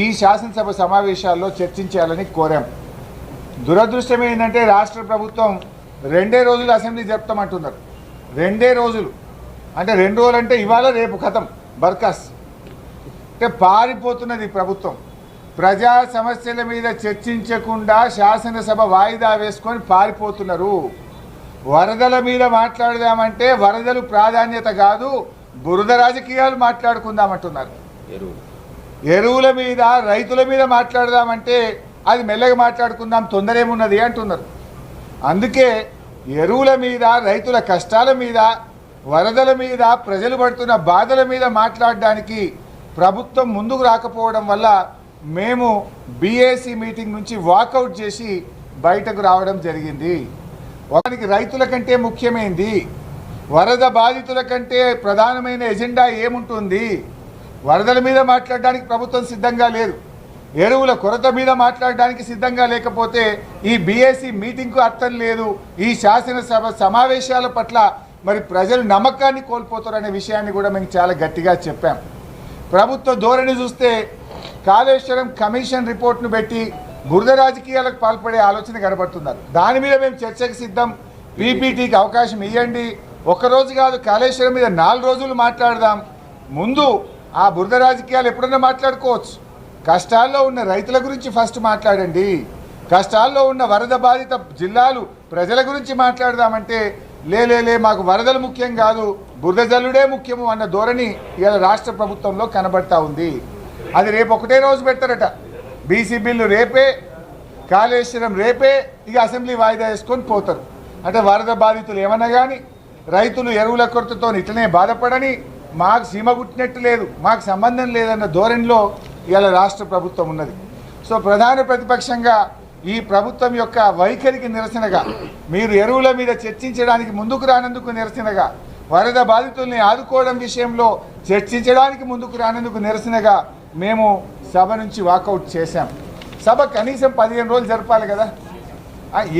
ఈ శాసనసభ సమావేశాల్లో చర్చించాలని కోరాం. దురదృష్టం ఏంటంటే రాష్ట్ర ప్రభుత్వం 2 రోజులు అసెంబ్లీ జరుపుతామంటున్నారు. 2 రోజులు అంటే 2 రోజులు అంటే ఇవాళ రేపు ఖతం బర్కాస్ అంటే పారిపోతున్నది ప్రభుత్వం. ప్రజా సమస్యల మీద చర్చించకుండా శాసనసభ వాయిదా వేసుకొని పారిపోతున్నారు. వరదల మీద మాట్లాడదామంటే వరదలు ప్రాధాన్యత కాదు, బురద రాజకీయాలు మాట్లాడుకుందామంటున్నారు. ఎరువుల మీద రైతుల మీద మాట్లాడదామంటే అది మెల్లగా మాట్లాడుకుందాం, తొందర ఏమున్నది అంటున్నారు. అందుకే ఎరువుల మీద, రైతుల కష్టాల మీద, వరదల మీద, ప్రజలు పడుతున్న బాధల మీద మాట్లాడడానికి ప్రభుత్వం ముందుకు రాకపోవడం వల్ల మేము బీఏసీ మీటింగ్ నుంచి వాకౌట్ చేసి బయటకు రావడం జరిగింది. ఒకరికి రైతుల కంటే ముఖ్యమైంది, వరద బాధితుల కంటే ప్రధానమైన ఎజెండా ఏముంటుంది? వరదల మీద మాట్లాడడానికి ప్రభుత్వం సిద్ధంగా లేదు, ఎరువుల కొరత మీద మాట్లాడడానికి సిద్ధంగా లేకపోతే ఈ బీఏసీ మీటింగ్కు అర్థం లేదు. ఈ శాసనసభ సమావేశాల పట్ల మరి ప్రజలు నమ్మకాన్ని కోల్పోతారనే విషయాన్ని కూడా మేము చాలా గట్టిగా చెప్పాం. ప్రభుత్వ ధోరణి చూస్తే కాళేశ్వరం కమిషన్ రిపోర్ట్ను పెట్టి బురద రాజకీయాలకు పాల్పడే ఆలోచన కనబడుతున్నారు. దాని మీద మేము చర్చకు సిద్ధం. పీపీటీకి అవకాశం ఇవ్వండి. ఒక్కరోజు కాదు, కాళేశ్వరం మీద 4 రోజులు మాట్లాడదాం. ముందు ఆ బురద రాజకీయాలు ఎప్పుడన్నా మాట్లాడుకోవచ్చు. కష్టాల్లో ఉన్న రైతుల గురించి ఫస్ట్ మాట్లాడండి. కష్టాల్లో ఉన్న వరద బాధిత జిల్లాలు ప్రజల గురించి మాట్లాడదామంటే లే మాకు వరదలు ముఖ్యం కాదు, బురద జల్లుడే ముఖ్యము అన్న ధోరణి ఇవాళ రాష్ట్ర ప్రభుత్వంలో కనబడతా ఉంది. అది రేపు ఒకటే రోజు పెడతారట. బీసీ బిల్లు రేపే, కాళేశ్వరం రేపే, ఇక అసెంబ్లీ వాయిదా వేసుకొని పోతారు. అంటే వరద బాధితులు ఏమన్నా కానీ రైతులు ఎరువుల కొరతతో ఇట్లనే బాధపడని, మాకు సీమ గుట్టినట్టు లేదు, మాకు సంబంధం లేదన్న ధోరణిలో ఇవాళ రాష్ట్ర ప్రభుత్వం ఉన్నది. సో ప్రధాన ప్రతిపక్షంగా ఈ ప్రభుత్వం యొక్క వైఖరికి నిరసనగా, మీరు ఎరువుల మీద చర్చించడానికి ముందుకు రానందుకు నిరసనగా, వరద బాధితుల్ని ఆదుకోవడం విషయంలో చర్చించడానికి ముందుకు రానందుకు నిరసనగా మేము సభ నుంచి వాకౌట్ చేశాం. సభ కనీసం 15 రోజులు జరపాలి కదా.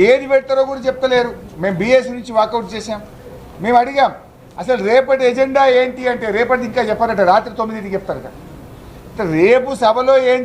ఏది పెడతారో కూడా చెప్తలేరు. మేము బీఎస్సీ నుంచి వాకౌట్ చేశాం. మేము అడిగాం అసలు రేపటి ఎజెండా ఏంటి అంటే రేపటి ఇంకా చెప్పారట, రాత్రి 9కి చెప్తారట. రేపు సభలో ఏం